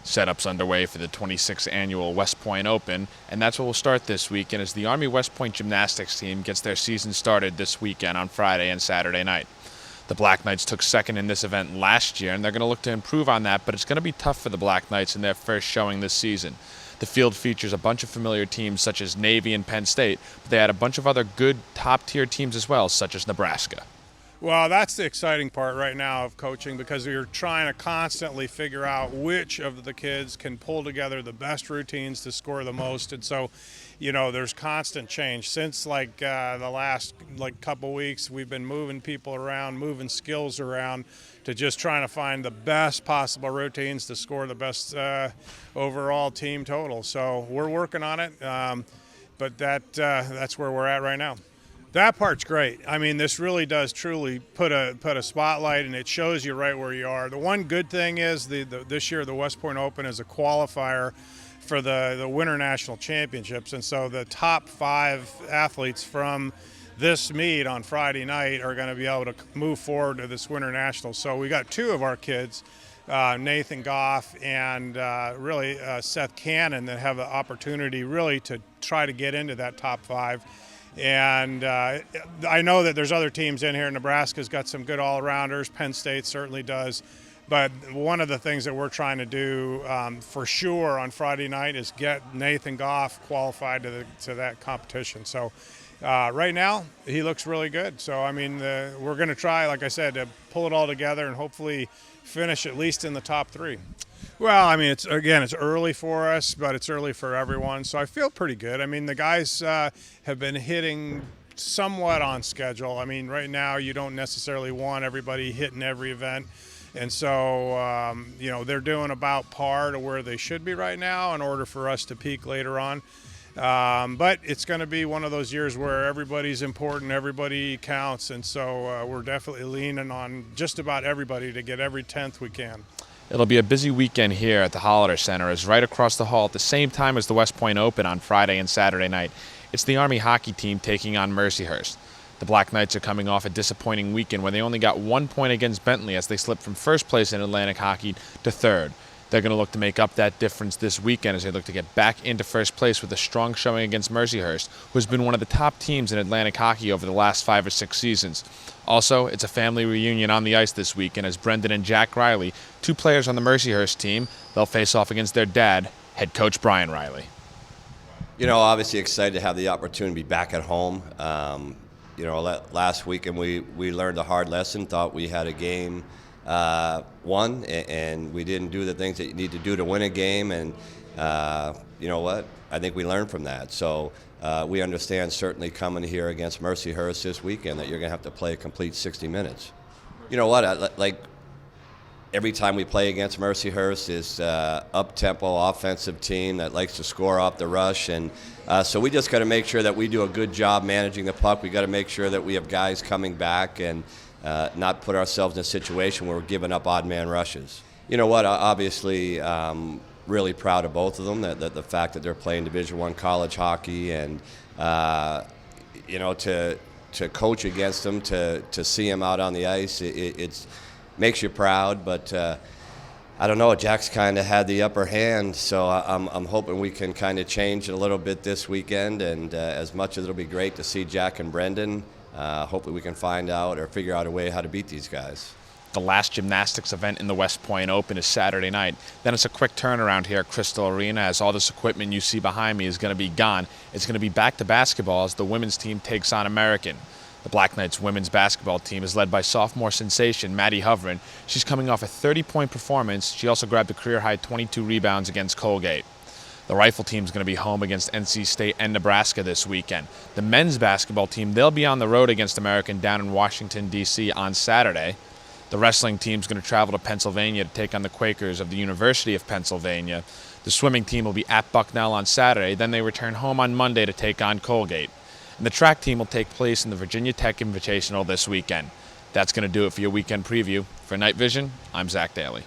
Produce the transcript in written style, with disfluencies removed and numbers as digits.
Setups underway for the 26th annual West Point Open, and that's what will start this weekend as the Army West Point gymnastics team gets their season started this weekend on Friday and Saturday night. The Black Knights took second in this event last year, and they're going to look to improve on that, but it's going to be tough for the Black Knights in their first showing this season. The field features a bunch of familiar teams such as Navy and Penn State, but they had a bunch of other good top-tier teams as well, such as Nebraska. Well, that's the exciting part right now of coaching, because you're trying to constantly figure out which of the kids can pull together the best routines to score the most. And so, there's constant change. Since the last couple weeks, we've been moving people around, moving skills around to just trying to find the best possible routines to score the best overall team total. So we're working on it, but that's where we're at right now. That part's great. I mean, this really does truly put a spotlight, and it shows you right where you are. The one good thing is this year the West Point Open is a qualifier for the Winter National Championships, and so the top 5 athletes from this meet on Friday night are going to be able to move forward to this Winter National. So we got 2 of our kids, Nathan Goff and Seth Cannon, that have the opportunity really to try to get into that top 5. And I know that there's other teams in here. Nebraska's got some good all-arounders. Penn State certainly does. But one of the things that we're trying to do for sure on Friday night is get Nathan Goff qualified to that competition. So right now, he looks really good. So, I mean, we're going to try, like I said, to pull it all together and hopefully finish at least in the top 3. Well, I mean, it's early for us, but it's early for everyone. So I feel pretty good. I mean, the guys have been hitting somewhat on schedule. I mean, right now you don't necessarily want everybody hitting every event. And so, they're doing about par to where they should be right now in order for us to peak later on. But it's going to be one of those years where everybody's important, everybody counts. And so we're definitely leaning on just about everybody to get every 10th we can. It'll be a busy weekend here at the Hollander Center, as right across the hall at the same time as the West Point Open on Friday and Saturday night, it's the Army hockey team taking on Mercyhurst. The Black Knights are coming off a disappointing weekend where they only got 1 point against Bentley as they slipped from first place in Atlantic hockey to third. They're going to look to make up that difference this weekend as they look to get back into first place with a strong showing against Mercyhurst, who has been one of the top teams in Atlantic hockey over the last 5 or 6 seasons. Also, it's a family reunion on the ice this weekend as Brendan and Jack Reilly, 2 players on the Mercyhurst team, they'll face off against their dad, head coach Brian Reilly. Obviously excited to have the opportunity to be back at home. Last weekend we learned a hard lesson, thought we had a game won, and we didn't do the things that you need to do to win a game, and you know what? I think we learned from that. So we understand certainly coming here against Mercyhurst this weekend that you're going to have to play a complete 60 minutes. You know what? Every time we play against Mercyhurst is up-tempo offensive team that likes to score off the rush, and so we just got to make sure that we do a good job managing the puck. We got to make sure that we have guys coming back and not put ourselves in a situation where we're giving up odd man rushes. You know what? Obviously, really proud of both of them. That the fact that they're playing Division I college hockey, and to coach against them, to see them out on the ice, it's makes you proud. But I don't know. Jack's kind of had the upper hand, so I'm hoping we can kind of change it a little bit this weekend. And as much as it'll be great to see Jack and Brendan, hopefully we can find out or figure out a way how to beat these guys. The last gymnastics event in the West Point Open is Saturday night. Then it's a quick turnaround here at Crystal Arena as all this equipment you see behind me is going to be gone. It's going to be back to basketball as the women's team takes on American. The Black Knights women's basketball team is led by sophomore sensation Maddie Hovren. She's coming off a 30-point performance. She also grabbed a career-high 22 rebounds against Colgate. The rifle team is going to be home against NC State and Nebraska this weekend. The men's basketball team, they'll be on the road against American down in Washington, D.C. on Saturday. The wrestling team is going to travel to Pennsylvania to take on the Quakers of the University of Pennsylvania. The swimming team will be at Bucknell on Saturday. Then they return home on Monday to take on Colgate. And the track team will take place in the Virginia Tech Invitational this weekend. That's going to do it for your weekend preview. For Night Vision, I'm Zach Daly.